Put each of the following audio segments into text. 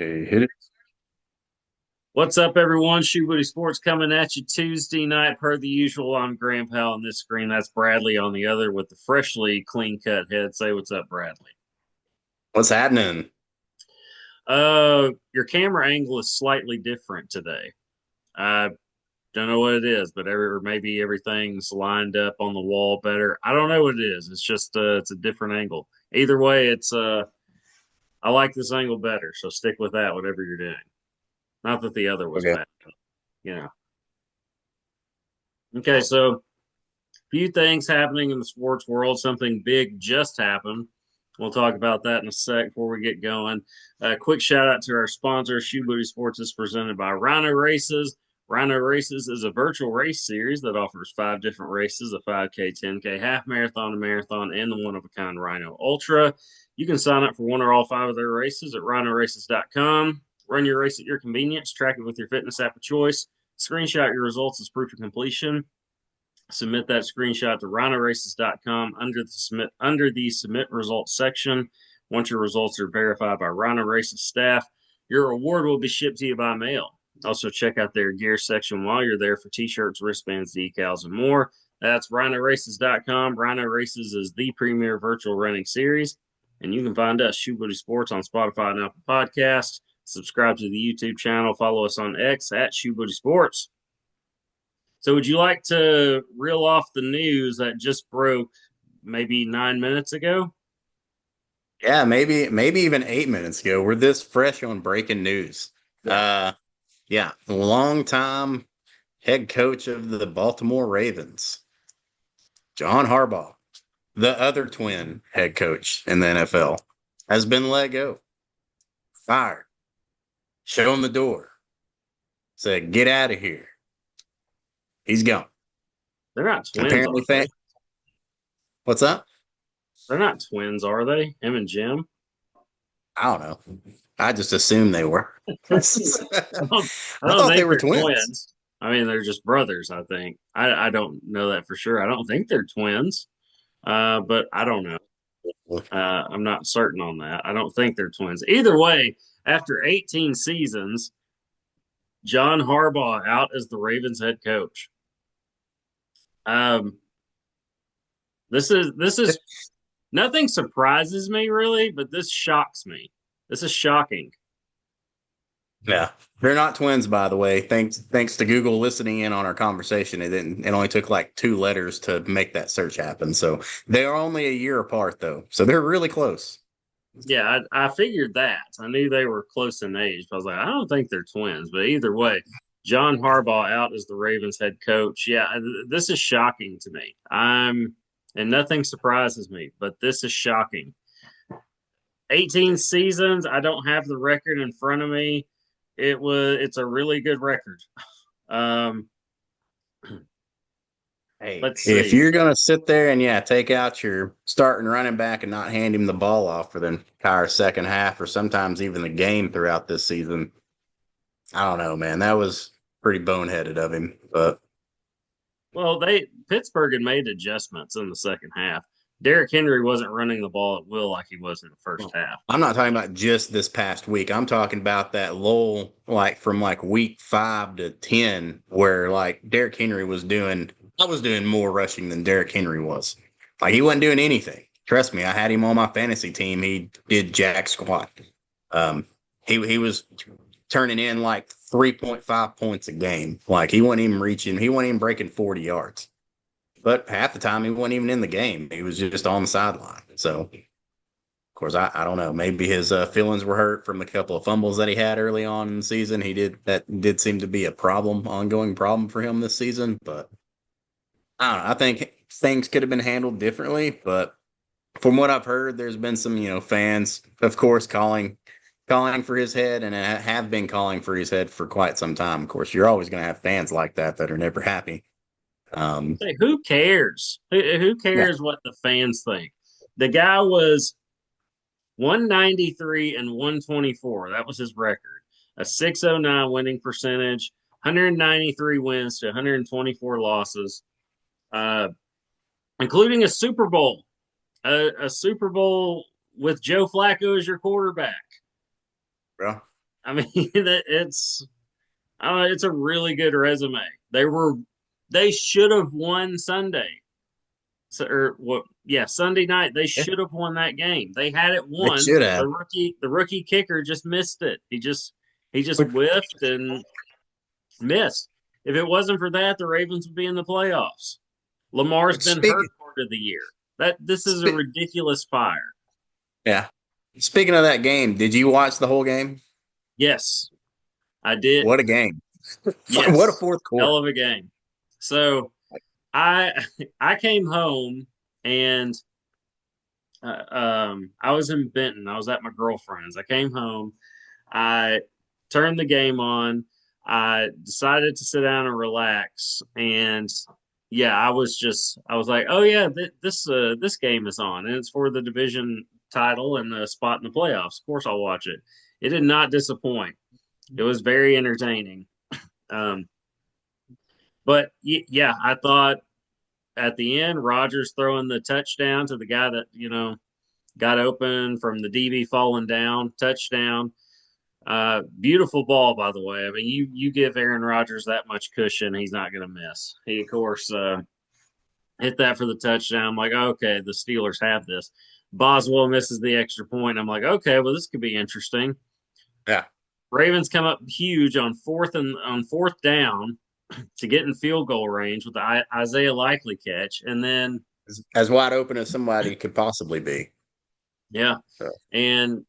Hey, hit it. What's up, everyone? Shoe Booty Sports coming at you Tuesday night. Per the usual, I'm Grandpa on this screen. That's Bradley on the other with the freshly clean cut head. Say what's up, Bradley. What's happening? Your camera angle is slightly different today. I don't know what it is, but maybe everything's lined up on the wall better. I don't know what it is. It's just it's a different angle. Either way, it's I like this angle better, so stick with that, whatever you're doing. Not that the other was Okay. bad, you know. Okay, so few things happening in the sports world. Something big just happened. We'll talk about that in a sec before we get going. Quick shout out to our sponsor, Shoe Booty Sports, is presented by Rhino Races. Rhino Races is a virtual race series that offers 5 different races: a 5K, 10K, half marathon, a marathon, and the one of a kind Rhino Ultra. You can sign up for one or all 5 of their races at rhinoraces.com. Run your race at your convenience, track it with your fitness app of choice, screenshot your results as proof of completion. Submit that screenshot to rhinoraces.com under the submit results section. Once your results are verified by Rhino Races staff, your reward will be shipped to you by mail. Also, check out their gear section while you're there for t-shirts, wristbands, decals, and more. That's rhinoraces.com. Rhino Races is the premier virtual running series, and you can find us, Shoe Booty Sports, on Spotify and Apple Podcasts. Subscribe to the YouTube channel. Follow us on X at Shoe Booty Sports. So, would you like to reel off the news that just broke maybe 9 minutes ago? Yeah, maybe even 8 minutes ago. We're this fresh on breaking news. Yeah. Uh yeah, long time head coach of the Baltimore Ravens, Jon Harbaugh, the other twin head coach in the NFL, has been let go, fired, shown the door, said, get out of here. He's gone. They're not twins, Apparently, are they? what's up? They're not twins, are they? Him and Jim? I don't know. I just assumed they were. I I don't, I don't thought they think were they're twins. twins. I mean, they're just brothers, I think. I don't know that for sure. I don't think they're twins, but I don't know. I'm not certain on that. I don't think they're twins. Either way, after 18 seasons, Jon Harbaugh out as the Ravens head coach. Um, this is nothing surprises me really, but this shocks me. This is shocking. Yeah, they're not twins, by the way. Thanks to Google listening in on our conversation. It only took like 2 letters to make that search happen. So they are only a year apart, though. So they're really close. Yeah, I figured that. I knew they were close in age. But I was like, I don't think they're twins. But either way, Jon Harbaugh out as the Ravens head coach. Yeah, this is shocking to me. And nothing surprises me, but this is shocking. 18 seasons. I don't have the record in front of me. It's a really good record. Um, Hey, let's if see. you're gonna sit there and take out your starting running back and not hand him the ball off for the entire second half or sometimes even the game throughout this season, I don't know, man. That was pretty boneheaded of him. But Well, they Pittsburgh had made adjustments in the second half. Derrick Henry wasn't running the ball at will like he was in the first well, half. I'm not talking about just this past week. I'm talking about that lull, like from like week 5 to 10, where like Derrick Henry was doing. I was doing more rushing than Derrick Henry was. Like he wasn't doing anything. Trust me, I had him on my fantasy team. He did jack squat. Um, he was turning in like 3.5 points a game. Like he wasn't even reaching. He wasn't even breaking 40 yards. But half the time he wasn't even in the game. He was just on the sideline. So course, I don't know. Maybe his feelings were hurt from a couple of fumbles that he had early on in the season. That did seem to be a problem, ongoing problem for him this season. But I don't know. I think things could have been handled differently. But from what I've heard, there's been some fans, of course, calling for his head, and have been calling for his head for quite some time. Of course, you're always going to have fans like that are never happy. Um, Say, who cares? Who yeah, cares what the fans think? The guy was 193 and 124. That was his record. A 609 winning percentage, 193 wins to 124 losses, uh, including a Super Bowl. A Super Bowl with Joe Flacco as your quarterback. bro. I mean, it's a really good resume. They should have won Sunday. So, or what? Yeah, Sunday night they Yeah, should have won that game. They had it they won. should have. The rookie kicker just missed it. He just whiffed and missed. If it wasn't for that, the Ravens would be in the playoffs. Lamar's Which been speaking, hurt part of the year. That this is a spe- ridiculous fire. yeah. Speaking of that game, did you watch the whole game? Yes, I did. What a game! What a Yes, fourth quarter! hell of a game. So I I came home and I was in Benton. I was at my girlfriend's. I came home. I turned the game on. I decided to sit down and relax. And yeah, I was like, oh yeah, this game is on, and it's for the division title and the spot in the playoffs. Of course, I'll watch it. It did not disappoint. It was very entertaining. Um, but yeah, I thought at the end, Rogers throwing the touchdown to the guy that got open from the DB falling down, touchdown. Beautiful ball, by the way. I mean, you give Aaron Rodgers that much cushion, he's not going to miss. He, of course, hit that for the touchdown. I'm like, okay, the Steelers have this. Boswell misses the extra point. I'm like, okay, well, this could be interesting. Yeah, Ravens come up huge on fourth down to get in field goal range with the Isaiah Likely catch, and then as wide open as somebody could possibly be. yeah, So, and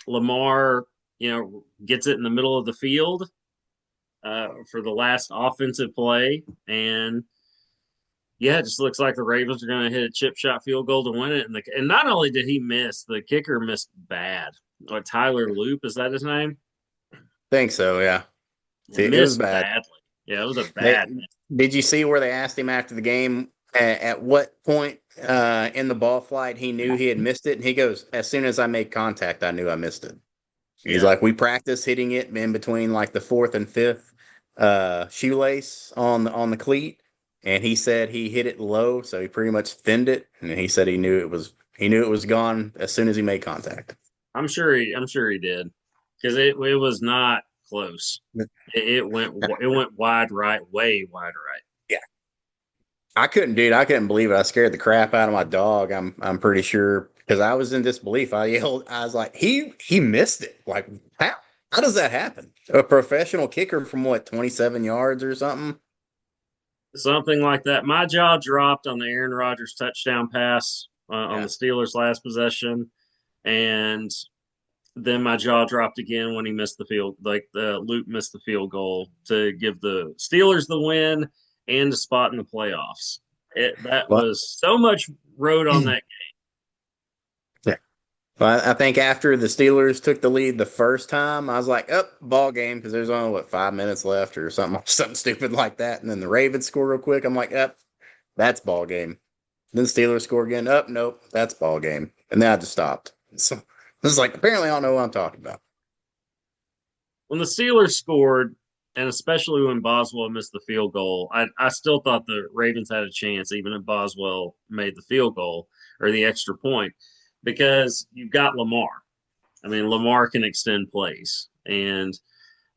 Lamar, gets it in the middle of the field for the last offensive play, and yeah, it just looks like the Ravens are going to hit a chip shot field goal to win it. And not only did he miss, the kicker missed bad. Like Tyler Loop, is that his name? think so. Yeah, It it was missed bad. badly. Yeah, it was a They, bad miss. did you see where they asked him after the game at what point in the ball flight he knew he had missed it? And he goes, "As soon as I made contact, I knew I missed it." He's Yeah, like, "We practiced hitting it in between like the fourth and fifth shoelace on the cleat, and he said he hit it low, so he pretty much thinned it, and he said he knew it was gone as soon as he made contact." I'm sure he did because it was not close. It went wide right, way wide right. Yeah. I couldn't believe it. I scared the crap out of my dog. I'm pretty sure because I was in disbelief. I yelled. I was like, he missed it. Like how does that happen? A professional kicker from what 27 yards or something? Something like that. My jaw dropped on the Aaron Rodgers touchdown pass on the Yeah. Steelers' last possession, and then my jaw dropped again when he missed the field, like the Luke missed the field goal to give the Steelers the win and a spot in the playoffs. That Well, was so much road on that. yeah. Well, I think after the Steelers took the lead the first time, I was like, "Up, ball game," because there's only what 5 minutes left or something, something stupid like that. And then the Ravens score real quick. I'm like, "Up, that's ball game." Then Steelers score again. Up, nope, that's ball game. And then I just stopped. So this is like apparently I don't know what I'm talking about. When the Steelers scored, and especially when Boswell missed the field goal, I still thought the Ravens had a chance, even if Boswell made the field goal or the extra point, because you've got Lamar. I mean, Lamar can extend plays and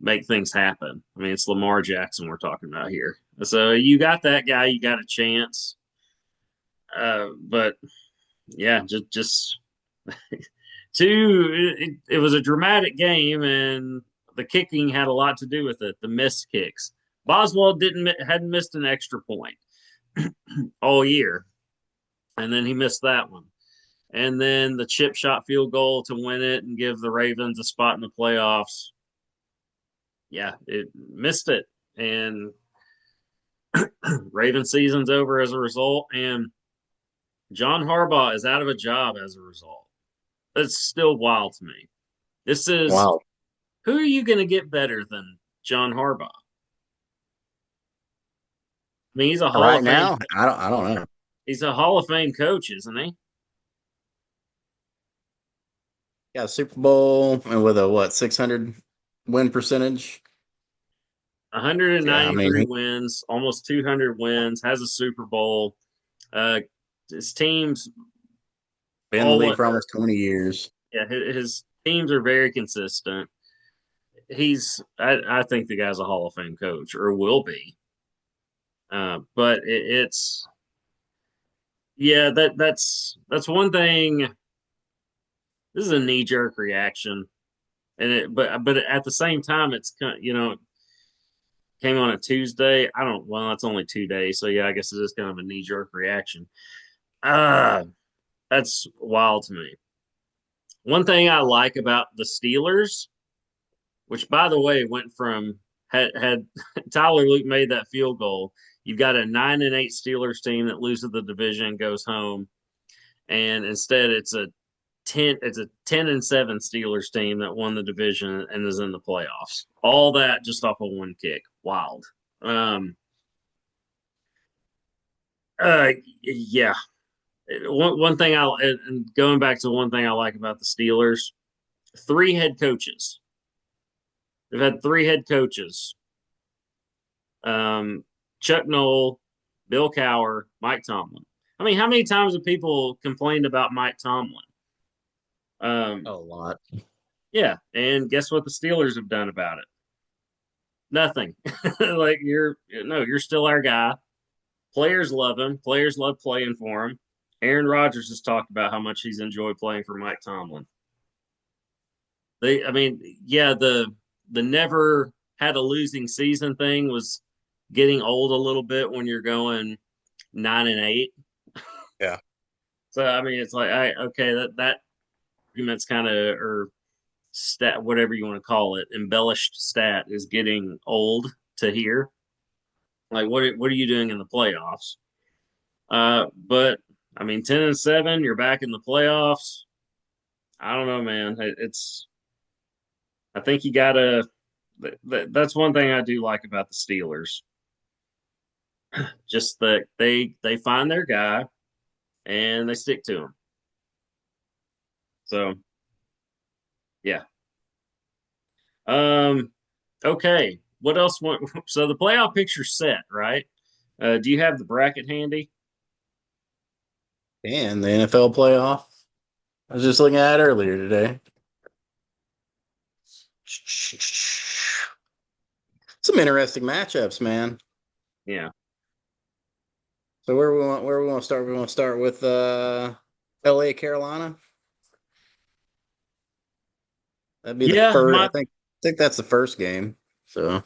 make things happen. I mean, it's Lamar Jackson we're talking about here. So you got that guy, you got a chance. But yeah, just it was a dramatic game, and the kicking had a lot to do with it. The missed kicks. Boswell hadn't missed an extra point all year, and then he missed that one. And then the chip shot field goal to win it and give the Ravens a spot in the playoffs. Yeah, it missed it, and Raven season's over as a result, and Jon Harbaugh is out of a job as a result. It's still wild to me. This is Wow. Who are you going to get better than Jon Harbaugh? I mean, Right now, I don't know. He's a Hall of Fame coach, isn't he? Yeah, Super Bowl and with a what 600 win percentage. Yeah, I mean 193 wins, almost 200 wins, has a Super Bowl. Uh, his teams been in the all league for almost 20 years. yeah, his teams are very consistent. I think the guy's a Hall of Fame coach or will be. But it's yeah, that's one thing. This is a knee jerk reaction, and but at the same time, came on a Tuesday. I don't. Well, it's only 2 days, so yeah, I guess it is kind of a knee jerk reaction. Ah, that's wild to me. One thing I like about the Steelers, which by the way went from had Tyler Luke made that field goal, you've got a 9-8 Steelers team that loses the division, goes home, and instead it's a 10-7 Steelers team that won the division and is in the playoffs. All that just off of one kick. Wild. Um, yeah. One thing and going back to one thing I like about the Steelers, three head coaches. They've had three head coaches. Chuck Noll, Bill Cowher, Mike Tomlin. I mean, how many times have people complained about Mike Tomlin? A Um, lot. yeah, and guess what the Steelers have done about it? Nothing. Like you're still our guy. Players love him. Players love playing for him. Aaron Rodgers has talked about how much he's enjoyed playing for Mike Tomlin. I mean, yeah, the never had a losing season thing was getting old a little bit when you're going 9-8. Yeah. So I mean, it's like, okay, that argument's kind of or stat, whatever you want to call it, embellished stat is getting old to hear. Like, what are you doing in the playoffs? But I mean, 10-7, you're back in the playoffs. I don't know, man. I think you gotta. That's one thing I do like about the Steelers. Just that they find their guy and they stick to him. So yeah. Um. Okay. What else? So the playoff picture's set, right? Do you have the bracket handy? And the NFL playoff. I was just looking at it earlier today. Some interesting matchups, man. Yeah. So where we want to start? We want to start with LA Carolina. That'd be the Yeah. first. I think that's the first game. So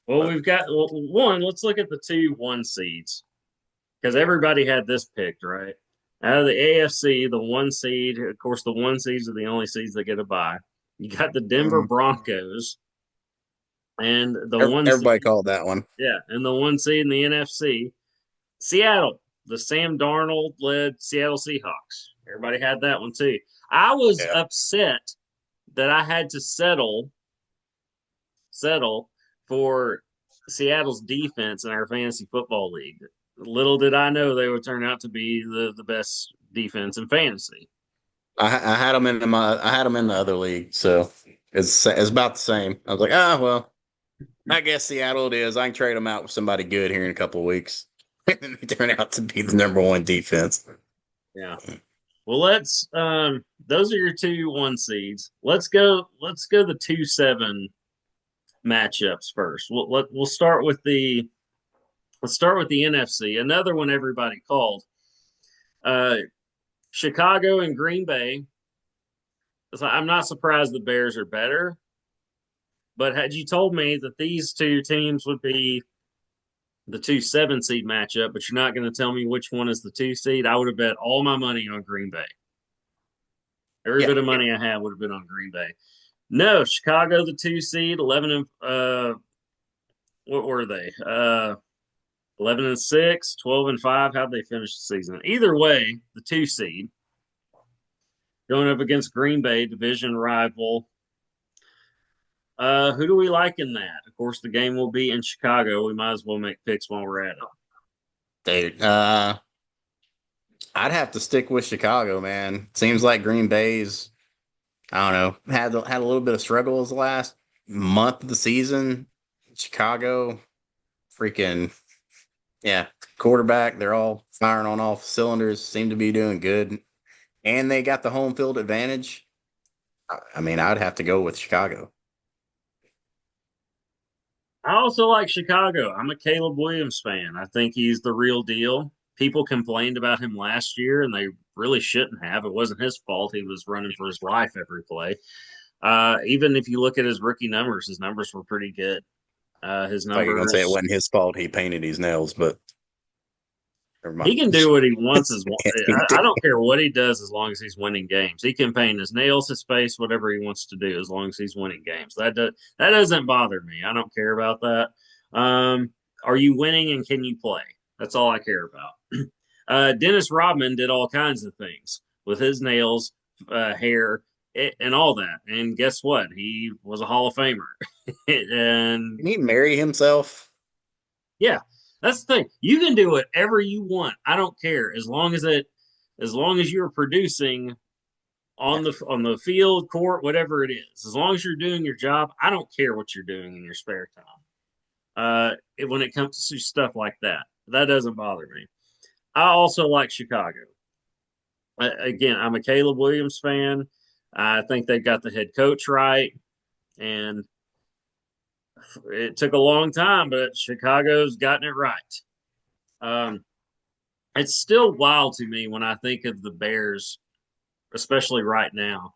Well, we've got one. Let's look at the 2-1 seeds because everybody had this picked, right? Out of the AFC, the one seed, of course, the one seeds are the only seeds that get a bye. You got the Denver mhm. Broncos and the one Everybody seed, called that one. yeah, and the one seed in the NFC, Seattle, the Sam Darnold led Seattle Seahawks. Everybody had that one too. I was Yeah. upset that I had to settle for Seattle's defense in our fantasy football league. Little did I know they would turn out to be the best defense in fantasy. I had them I had them in the other league, so it's about the same. I was like, well, I guess Seattle it is. I can trade them out with somebody good here in a couple of weeks. And they turn out to be the number one defense. Yeah. Well, let's those are your 2-1 seeds. Let's go the 2-7 matchups first. We'll start with the let's start with the NFC. Another one everybody called. Uh Chicago and Green Bay. I'm not surprised the Bears are better, but had you told me that these two teams would be the 2-7 seed matchup, but you're not going to tell me which one is the 2 seed, I would have bet all my money on Green Bay. Every Yeah. bit of money I had would have been on Green Bay. No, Chicago the 2 seed, 11 and what were they? 11-6, 12-5. How'd they finish the season? Either way, the 2 seed going up against Green Bay, division rival. Who do we like in that? Of course, the game will be in Chicago. We might as well make picks while we're at it. Dude, I'd have to stick with Chicago, man. Seems like Green Bay's, I don't know, had a little bit of struggles the last month of the season. Chicago, freaking, yeah, quarterback. They're all firing on all cylinders. Seem to be doing good, and they got the home field advantage. I mean, I'd have to go with Chicago. I also like Chicago. I'm a Caleb Williams fan. I think he's the real deal. People complained about him last year, and they really shouldn't have. It wasn't his fault. He was running for his life every play. Even if you look at his numbers were pretty good. His I thought you were gonna say it numbers, wasn't his fault he painted his nails, but never mind. he can do what he wants. He I did. don't care what he does as long as he's winning games. He can paint his nails, his face, whatever he wants to do as long as he's winning games. That doesn't bother me. I don't care about that. Are you winning and can you play? That's all I care about. Dennis Rodman did all kinds of things with his nails, hair, and all that. And guess what? He was a Hall of Famer. And Can he marry himself? yeah, that's the thing. You can do whatever you want. I don't care as long as you're producing Yeah. on the field, court, whatever it is. As long as you're doing your job, I don't care what you're doing in your spare time. When it comes to stuff like that, that doesn't bother me. I also like Chicago. Again, I'm a Caleb Williams fan. I think they got the head coach right, and it took a long time, but Chicago's gotten it right. Um, it's still wild to me when I think of the Bears, especially right now.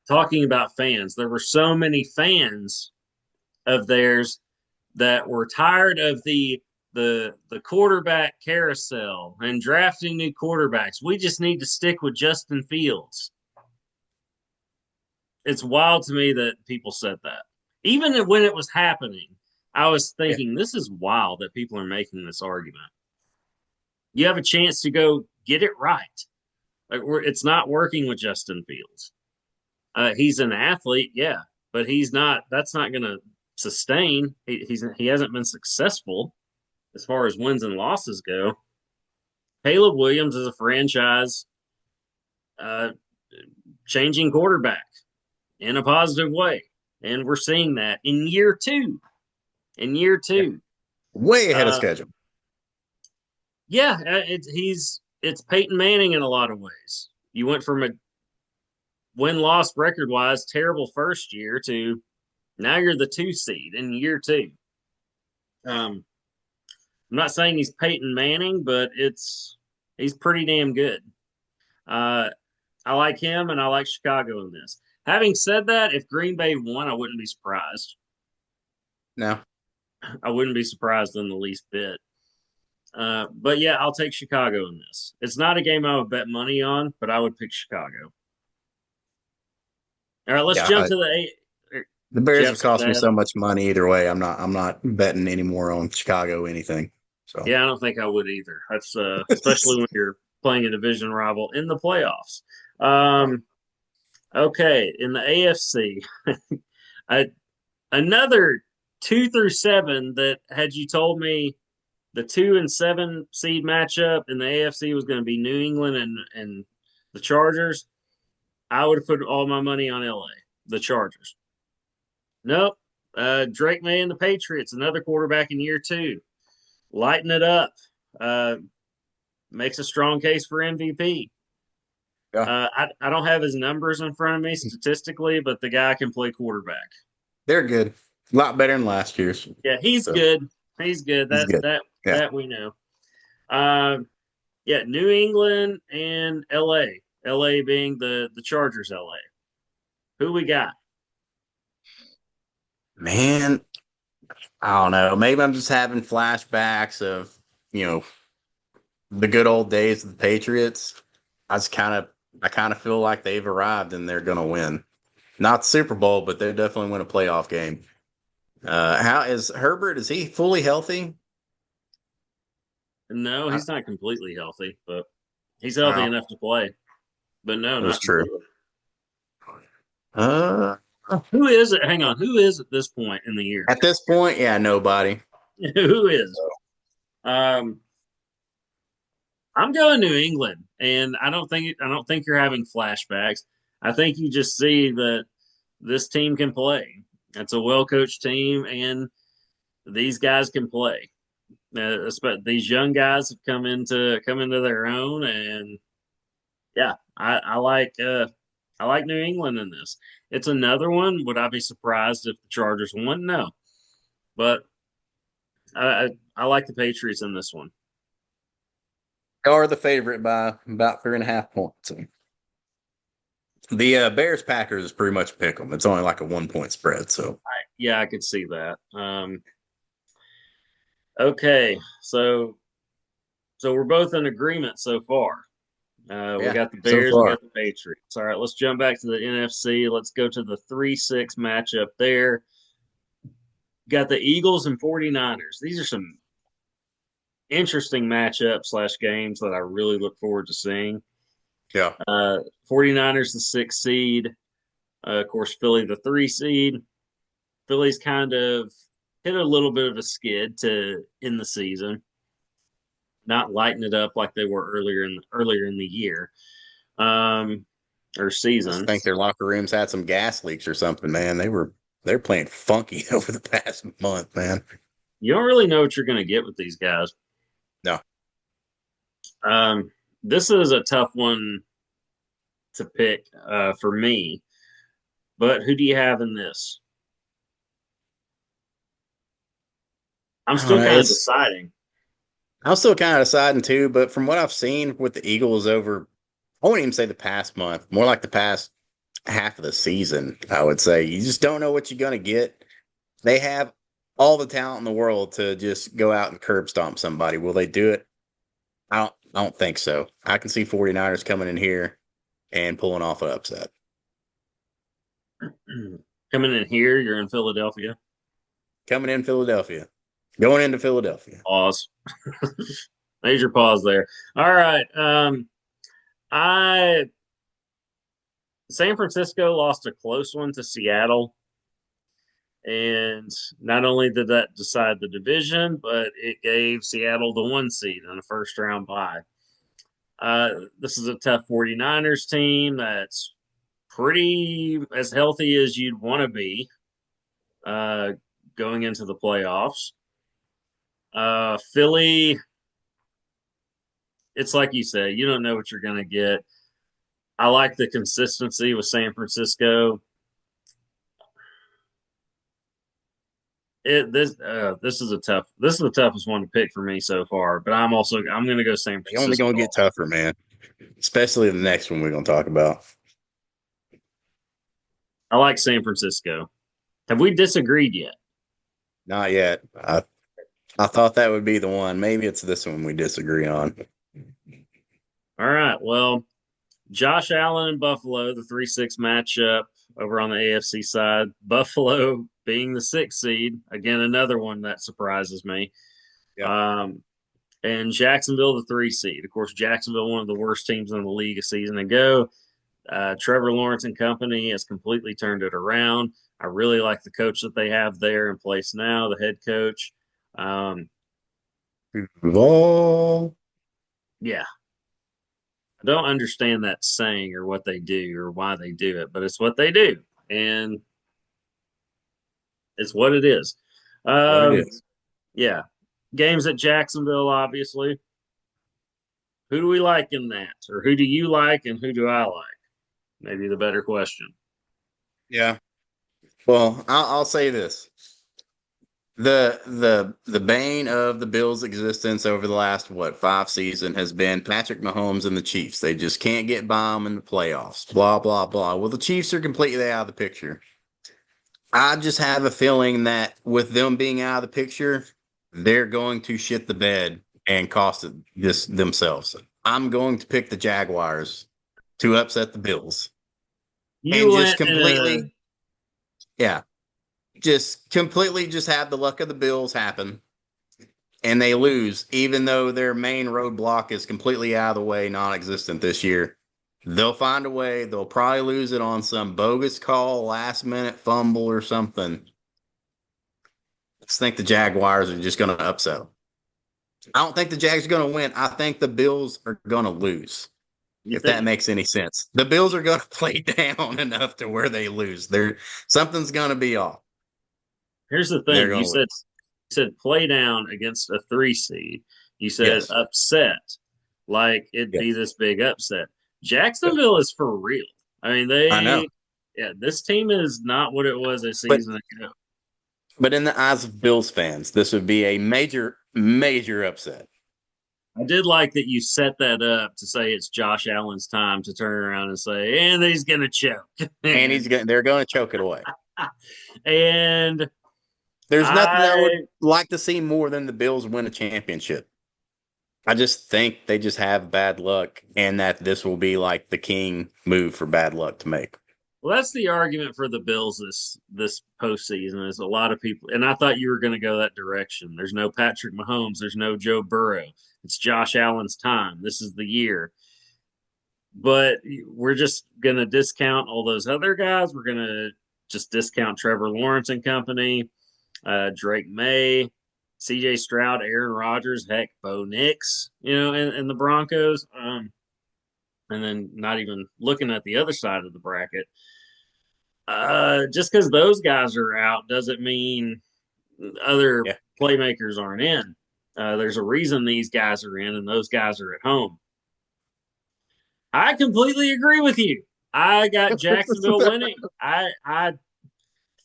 Talking about fans, there were so many fans of theirs that were tired of the quarterback carousel and drafting new quarterbacks. We just need to stick with Justin Fields. It's wild to me that people said that. Even when it was happening, I was Yeah. thinking, this is wild that people are making this argument. You have a chance to go get it right. Like it's not working with Justin Fields. He's an athlete, yeah, but he's not. That's not going to sustain. He hasn't been successful as far as wins and losses go. Caleb Williams is a franchise uh, changing quarterback in a positive way, and we're seeing that in year two. In year Yeah. two, Way ahead of uh, schedule. yeah, it's Peyton Manning in a lot of ways. You went from a win loss record wise terrible first year to now you're the 2 seed in year two. Um, I'm not saying he's Peyton Manning, but he's pretty damn good. Uh, I like him, and I like Chicago in this. Having said that, if Green Bay won, I wouldn't be surprised. No. I wouldn't be surprised in the least bit. But yeah, I'll take Chicago in this. It's not a game I would bet money on, but I would pick Chicago. All right, let's Yeah. jump to the. The Bears have Jeff's cost me dad. so much money either way. I'm not betting anymore on Chicago anything. So Yeah, I don't think I would either. That's especially when you're playing a division rival in the playoffs. Um, okay, in the AFC, I, another 2 through 7 that had you told me the 2 and 7 seed matchup in the AFC was going to be New England and the Chargers, I would have put all my money on LA, the Chargers. Nope. Drake May and the Patriots, another quarterback in year two. Lighten it up. Uh, makes a strong case for MVP. yeah, I don't have his numbers in front of me statistically, but the guy can play quarterback. they're good. A lot better than last year's. Yeah, he's So good. He's good. he's good. Yeah. That we know. Uh, yeah, New England and LA. LA being the Chargers. LA. Who we got? Man, I don't know. Maybe I'm just having flashbacks of, you know, the good old days of the Patriots. I kind of feel like they've arrived and they're gonna win. Not Super Bowl, but they definitely win a playoff game. How is Herbert? Is he fully healthy? No, I, he's not completely healthy, but he's healthy well, enough to play. But no, that is not true. completely. Uh, Who is it? Hang on. Who is at this point in the year? at this point, yeah, nobody. Who is? Um, I'm going New England, and I don't think you're having flashbacks. I think you just see that this team can play. It's a well coached team, and these guys can play. These young guys have come into their own, and yeah, I like I like New England in this. It's another one. Would I be surprised if the Chargers won? No, but I like the Patriots in this one. They are the favorite by about 3.5 points. The Bears Packers is pretty much pick 'em. It's only like a 1 point spread. So Yeah, I could see that. Okay, so we're both in agreement so far. We yeah, got the so Bears, we far. got the Patriots. All right, let's jump back to the NFC. Let's go to the 3-6 matchup there. Got the Eagles and 49ers. These are some interesting matchups slash games that I really look forward to seeing. Yeah. 49ers, the 6 seed. Of course, Philly, the 3 seed. Philly's kind of hit a little bit of a skid to in the season, not lighting it up like they were earlier in the year or I just season. think their locker rooms had some gas leaks or something, man. They're playing funky over the past month, man. You don't really know what you're going to get with these guys. No. This is a tough one to pick for me, but who do you have in this? I'm still kind of It's deciding. I'm still kind of deciding too, but from what I've seen with the Eagles over, I wouldn't even say the past month, more like the past half of the season, I would say. You just don't know what you're going to get. They have all the talent in the world to just go out and curb stomp somebody. Will they do it? I don't think so. I can see 49ers coming in here and pulling off an upset. Coming in here, you're in Philadelphia. Coming in Philadelphia. Going into Philadelphia. Pause. Major pause there. All right. I San Francisco lost a close one to Seattle. And not only did that decide the division, but it gave Seattle the 1 seed in a first round bye. This is a tough 49ers team that's pretty as healthy as you'd want to be uh, going into the playoffs. Philly, it's like you say, you don't know what you're going to get. I like the consistency with San Francisco. This is the toughest one to pick for me so far. But I'm going to go San They only Francisco going to get also. tougher, man. Especially the next one we're going to talk about. I like San Francisco. Have we disagreed yet? Not yet. I thought that would be the one. Maybe it's this one we disagree on. All right. Well, Josh Allen and Buffalo, the 3-6 matchup over on the AFC side. Buffalo being the 6 seed. Again, another one that surprises me. Yeah. And Jacksonville, the 3 seed. Of course, Jacksonville, one of the worst teams in the league a season ago. Trevor Lawrence and company has completely turned it around. I really like the coach that they have there in place now, the head coach. Vol. Yeah, I don't understand that saying or what they do or why they do it, but it's what they do, and it's what it is. What it Um, is. yeah, games at Jacksonville, obviously. Who do we like in that, or who do you like, and who do I like? Maybe the better question. Yeah. Well, I'll say this. The bane of the Bills' existence over the last 5 seasons has been Patrick Mahomes and the Chiefs. They just can't get by them in the playoffs. Blah blah blah. Well, the Chiefs are completely out of the picture. I just have a feeling that with them being out of the picture, they're going to shit the bed and cost it this themselves. I'm going to pick the Jaguars to upset the Bills and You just went in a completely, yeah, just completely just have the luck of the Bills happen and they lose, even though their main roadblock is completely out of the way, non-existent this year. They'll find a way. They'll probably lose it on some bogus call, last minute fumble or something. I just think the Jaguars are just going to upset them. I don't think the Jags are going to win. I think the Bills are going to lose, you if that think makes any sense. The Bills are going to play down enough to where they lose. Something's going to be off. here's the They're thing. going to lose. You said play down against a 3 seed. You said Yes. upset like it'd be Yes. this big upset. Yes. Jacksonville is for real. I mean, I know. this team is not what it was a But season ago. but in the eyes of Bills fans, this would be a major, major upset. I did like that you set that up to say it's Josh Allen's time to turn around and say, and he's going to choke. And they're going to choke it away. And There's nothing I would I, like to see more than the Bills win a championship. I just think they just have bad luck, and that this will be like the king move for bad luck to make. well, that's the argument for the Bills this postseason is a lot of people, and I thought you were going to go that direction. There's no Patrick Mahomes, there's no Joe Burrow. It's Josh Allen's time. This is the year. But we're just going to discount all those other guys. We're going to just discount Trevor Lawrence and company, Drake May, CJ Stroud, Aaron Rodgers, heck, Bo Nix, and the Broncos. And then not even looking at the other side of the bracket. Just because those guys are out doesn't mean other Yeah. playmakers aren't in. There's a reason these guys are in and those guys are at home. I completely agree with you. I got Jacksonville winning. I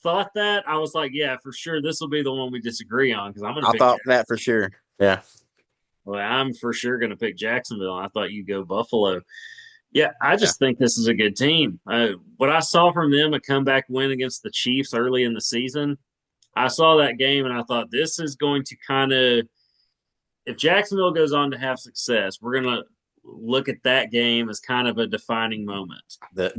thought that. I was like, yeah, for sure, this will be the one we disagree on because I'm going to I pick thought Jacksonville. that for sure. Yeah. Well, I'm for sure going to pick Jacksonville. I thought you'd go Buffalo. Yeah, I Yeah. just think this is a good team. What I saw from them, a comeback win against the Chiefs early in the season, I saw that game and I thought this is going to kind of, if Jacksonville goes on to have success, we're going to look at that game as kind of a defining moment. The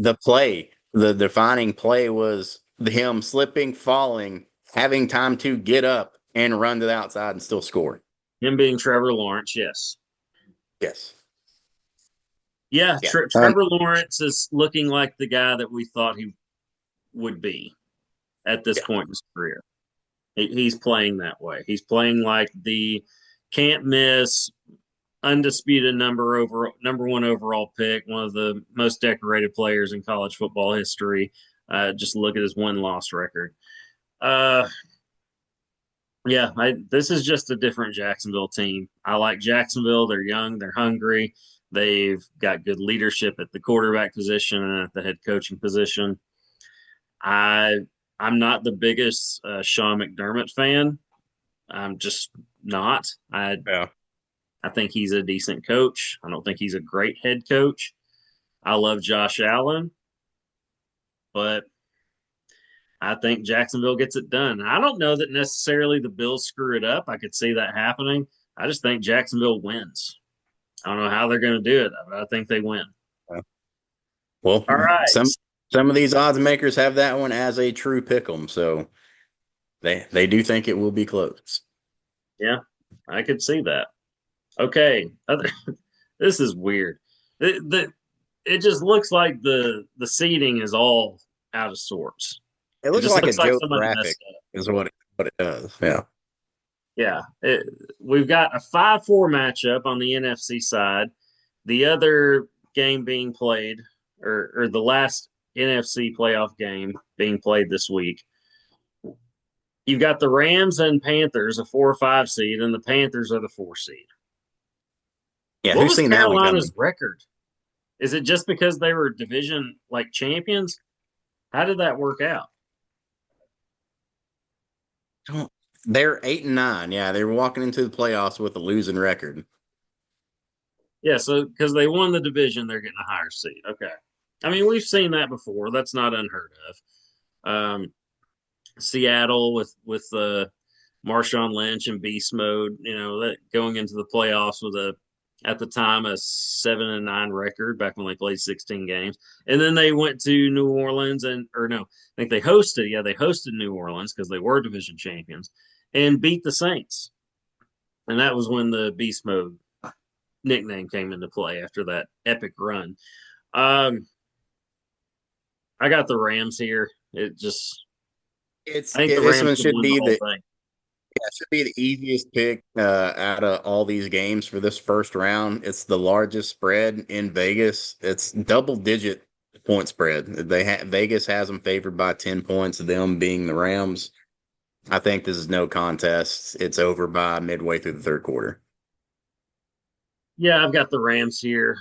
defining play was him slipping, falling, having time to get up and run to the outside and still score. Him being Trevor Lawrence, yes. Yes. Yeah, Yeah. Trevor Lawrence is looking like the guy that we thought he would be at this Yeah. point in his career. He's playing that way. He's playing like the can't miss, undisputed number one overall pick, one of the most decorated players in college football history. Just look at his win loss record. Uh, yeah, this is just a different Jacksonville team. I like Jacksonville. They're young, they're hungry, they've got good leadership at the quarterback position and at the head coaching position. I I'm not the biggest Sean McDermott fan. I'm just not. Yeah. I think he's a decent coach. I don't think he's a great head coach. I love Josh Allen, but I think Jacksonville gets it done. I don't know that necessarily the Bills screw it up. I could see that happening. I just think Jacksonville wins. I don't know how they're going to do it, but I think they win. Well, All right. some of these odds makers have that one as a true pick 'em, so they do think it will be close. Yeah, I could see that. Okay. This is weird. It just looks like the seating is all out of sorts. It It looks just like a looks like joke somebody graphic, messed up. is what it does. Yeah. Yeah, we've got a 5-4 matchup on the NFC side. The other game being played, or the last NFC playoff game being played this week. You've got the Rams and Panthers, a 4 or 5 seed, and the Panthers are the 4 seed. Yeah. What Who's was seen that one Carolina's coming? record? Is it just because they were division like champions? How did that work out? They're 8-9. Yeah, they were walking into the playoffs with a losing record. Yeah, so because they won the division, they're getting a higher seed. Okay. I mean, we've seen that before. That's not unheard of. Seattle with Marshawn Lynch and beast mode, that going into the playoffs with a at the time a 7-9 record back when they played 16 games, and then they went to New Orleans or no, I think they hosted New Orleans because they were division champions and beat the Saints, and that was when the beast mode nickname came into play after that epic run. Um, I got the Rams here. I think the This Rams one could win the whole thing. should be the easiest pick out of all these games for this first round. It's the largest spread in Vegas. It's double digit point spread. Vegas has them favored by 10 points. Them being the Rams. I think this is no contest. It's over by midway through the third quarter. Yeah, I've got the Rams here.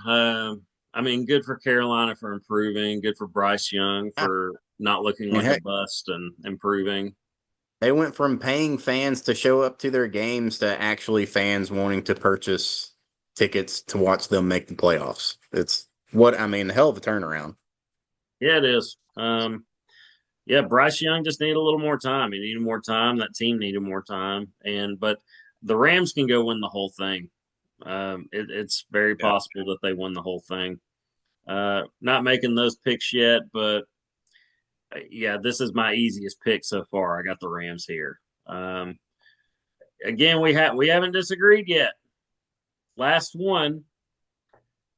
I mean, good for Carolina for improving. Good for Bryce Young I for not looking mean, like a heck, bust and improving. they went from paying fans to show up to their games to actually fans wanting to purchase tickets to watch them make the playoffs. It's what I mean, hell of a turnaround. Yeah, it is. Yeah, Bryce Young just needed a little more time. He needed more time. That team needed more time. But the Rams can go win the whole thing. It's very Yeah. possible that they win the whole thing. Not making those picks yet, but yeah, this is my easiest pick so far. I got the Rams here. Um, Again, we haven't disagreed yet. Last one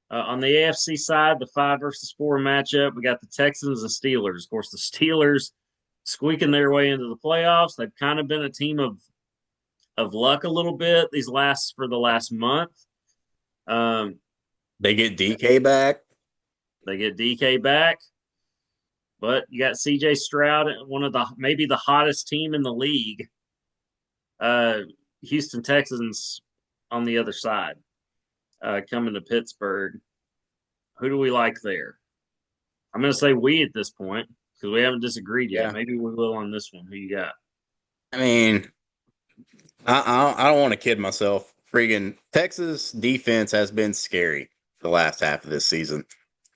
on the AFC side, the 5 versus 4 matchup. We got the Texans and Steelers. Of course, the Steelers squeaking their way into the playoffs. They've kind of been a team of luck a little bit for the last month. Um, They get DK back. they get DK back, but you got CJ Stroud, one of the maybe the hottest team in the league. Uh, Houston Texans on the other side, coming to Pittsburgh. Who do we like there? I'm going to say we at this point because we haven't disagreed yet. Yeah. Maybe we will on this one. Who you got? I mean, I don't want to kid myself. Freaking Texas defense has been scary the last half of this season.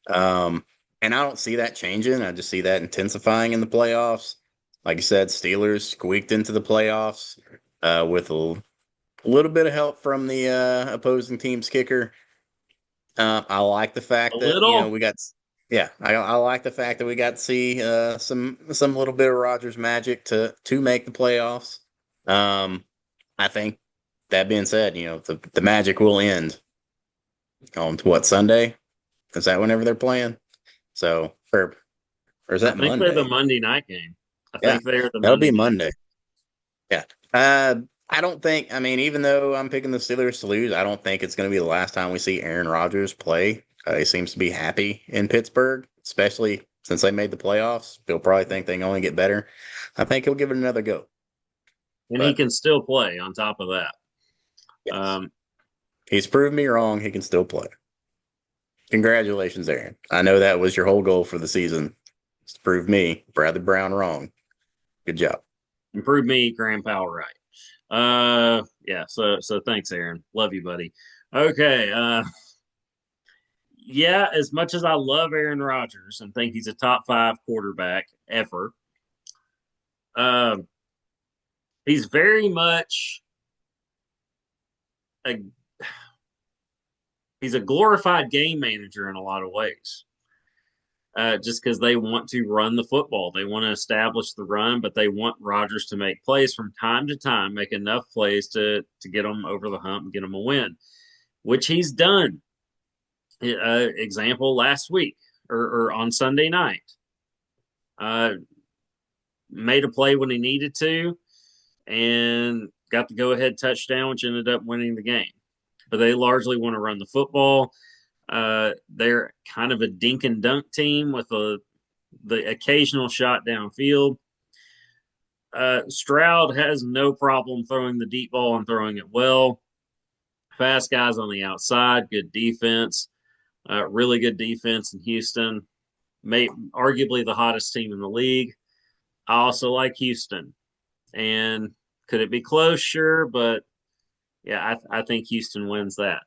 Um, and I don't see that changing. I just see that intensifying in the playoffs. Like you said, Steelers squeaked into the playoffs with a little bit of help from the opposing team's kicker. I like the A fact that little. we got, yeah, I like the fact that we got to see some little bit of Rogers magic to make the playoffs. I think that being said, the magic will end on what Sunday? Is that whenever they're playing? So, or is I that think they're the Monday? Monday night game. I Yeah, think they're the that'll Monday be night Monday. Yeah. I don't think. I mean, even though I'm picking the Steelers to lose, I don't think it's going to be the last time we see Aaron Rodgers play. He seems to be happy in Pittsburgh, especially since they made the playoffs. He'll probably think they can only get better. I think he'll give it another go. and he But can still play on top of that. yes, Um, he's proved me wrong. He can still play. Congratulations, Aaron. I know that was your whole goal for the season. It's to prove me, Bradley Brown, wrong. Good job. Improve me, Graham Powell, right? Yeah. So thanks, Aaron. Love you, buddy. Okay. Yeah. As much as I love Aaron Rodgers and think he's a top 5 quarterback ever, um, he's very much a he's a glorified game manager in a lot of ways. Just because they want to run the football. They want to establish the run, but they want Rodgers to make plays from time to time, make enough plays to get them over the hump and get them a win, which he's done. Example last week or on Sunday night. Uh, Made a play when he needed to and got the go ahead touchdown, which ended up winning the game. But they largely want to run the football. They're kind of a dink and dunk team with the occasional shot downfield. Stroud has no problem throwing the deep ball and throwing it well. Fast guys on the outside, good defense, really good defense in Houston. Arguably the hottest team in the league. I also like Houston. And could it be close? Sure, but yeah, I think Houston wins that.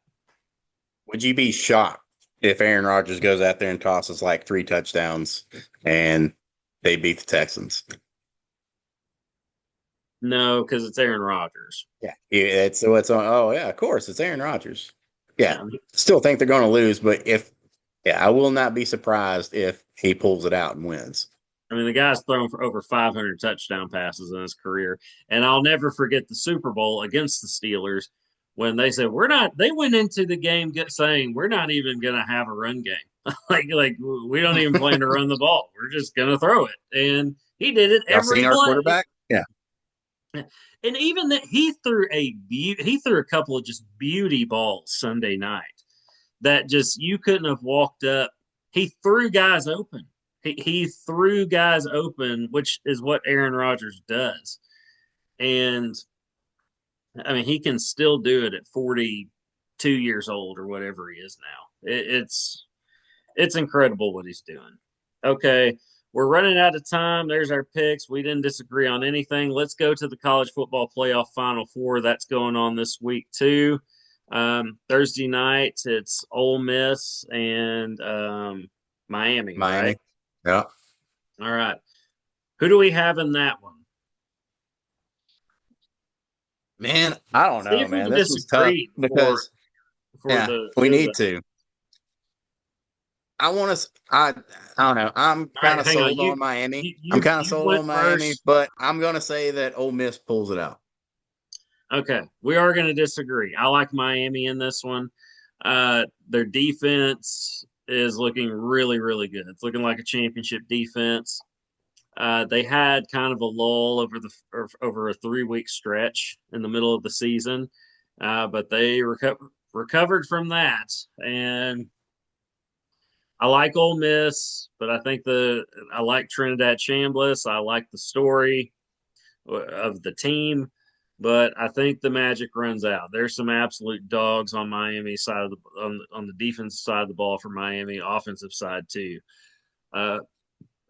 Would you be shocked if Aaron Rodgers goes out there and tosses like 3 touchdowns and they beat the Texans? No, because it's Aaron Rodgers. Yeah, it's on. Oh yeah, of course it's Aaron Rodgers. Yeah, Yeah, still think they're going to lose, but I will not be surprised if he pulls it out and wins. I mean, the guy's thrown for over 500 touchdown passes in his career. And I'll never forget the Super Bowl against the Steelers when they said, we're not, they went into the game saying, we're not even going to have a run game. like, we don't even plan to run the ball. We're just going to throw it. And he did it Y'all every seen our play. quarterback? Yeah, And even that he threw a couple of just beauty balls Sunday night that just you couldn't have walked up. He threw guys open. He threw guys open, which is what Aaron Rodgers does. And I mean, he can still do it at 42 years old or whatever he is now. It's It's incredible what he's doing. Okay, we're running out of time. There's our picks. We didn't disagree on anything. Let's go to the college football playoff Final Four. That's going on this week too. Thursday night, it's Ole Miss and Miami, right? Miami. Yeah. All right. Who do we have in that one? Man, I don't See know, if we man. can This was tough disagree because for yeah, the we who need the. to. I want to. I don't know. I'm All kind right, of hang on. sold on Miami. I'm You kind of you sold went on Miami, first. but I'm gonna say that Ole Miss pulls it out. Okay, we are going to disagree. I like Miami in this one. Their defense is looking really, really good. It's looking like a championship defense. They had kind of a lull over a 3 week stretch in the middle of the season, but they recovered from that. And I like Ole Miss, but I like Trinidad Chambliss. I like the story of the team, but I think the magic runs out. There's some absolute dogs on Miami side of on the defensive side of the ball for Miami, offensive side too. Uh,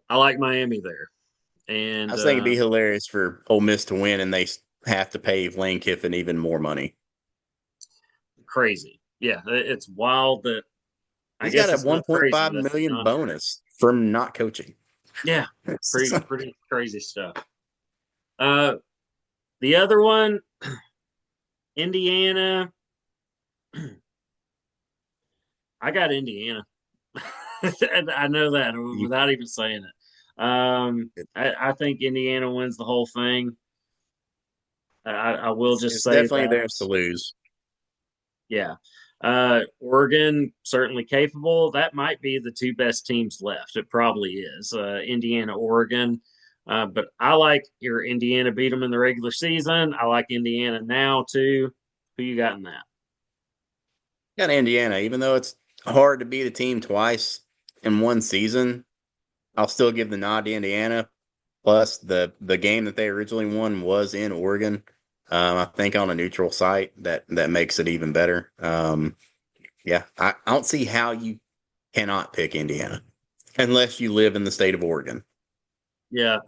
I like Miami there, I and was thinking it'd be hilarious for Ole Miss to win, and they have to pay Lane Kiffin even more money. crazy. Yeah, it's wild that I He's got guess a it's not crazy. 1.5 That's the million contrary. bonus from not coaching. Yeah, pretty crazy stuff. Uh, the other one, Indiana. I got Indiana. I know that without even saying it. I think Indiana wins the whole thing. I will just It's say definitely that. theirs to lose. Yeah. Oregon, certainly capable. That might be the two best teams left. It probably is. Indiana, Oregon. But I like your Indiana beat them in the regular season. I like Indiana now, too. Who you got in that? Got Indiana, even though it's hard to beat a team twice in one season. I'll still give the nod to Indiana. Plus, the game that they originally won was in Oregon. I think on a neutral site that makes it even better. Yeah, I don't see how you cannot pick Indiana unless you live in the state of Oregon. Yeah,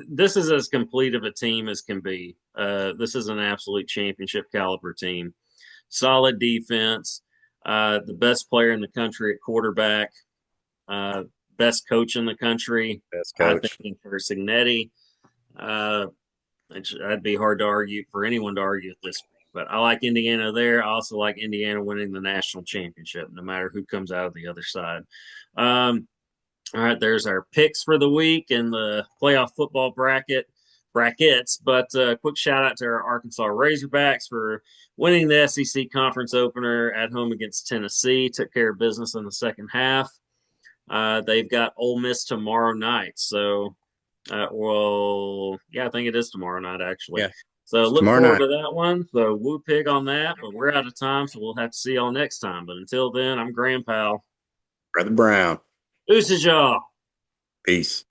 this is as complete of a team as can be. This is an absolute championship caliber team. Solid defense, the best player in the country at quarterback, uh, best coach in the country, Best I coach. think, for Signetti. Uh, that'd be hard to argue for anyone to argue at this point. But I like Indiana there. I also like Indiana winning the national championship, no matter who comes out of the other side. Um, all right, there's our picks for the week and the playoff football brackets. But quick shout out to our Arkansas Razorbacks for winning the SEC conference opener at home against Tennessee. Took care of business in the second half. They've got Ole Miss tomorrow night. So, well, yeah, I think it is tomorrow night actually. Yeah, So it's look tomorrow forward night. to that one. So woo pig on that. But we're out of time, so we'll have to see y'all next time. But until then, I'm Graham Powell. Brother Brown. Deuces, y'all. Peace.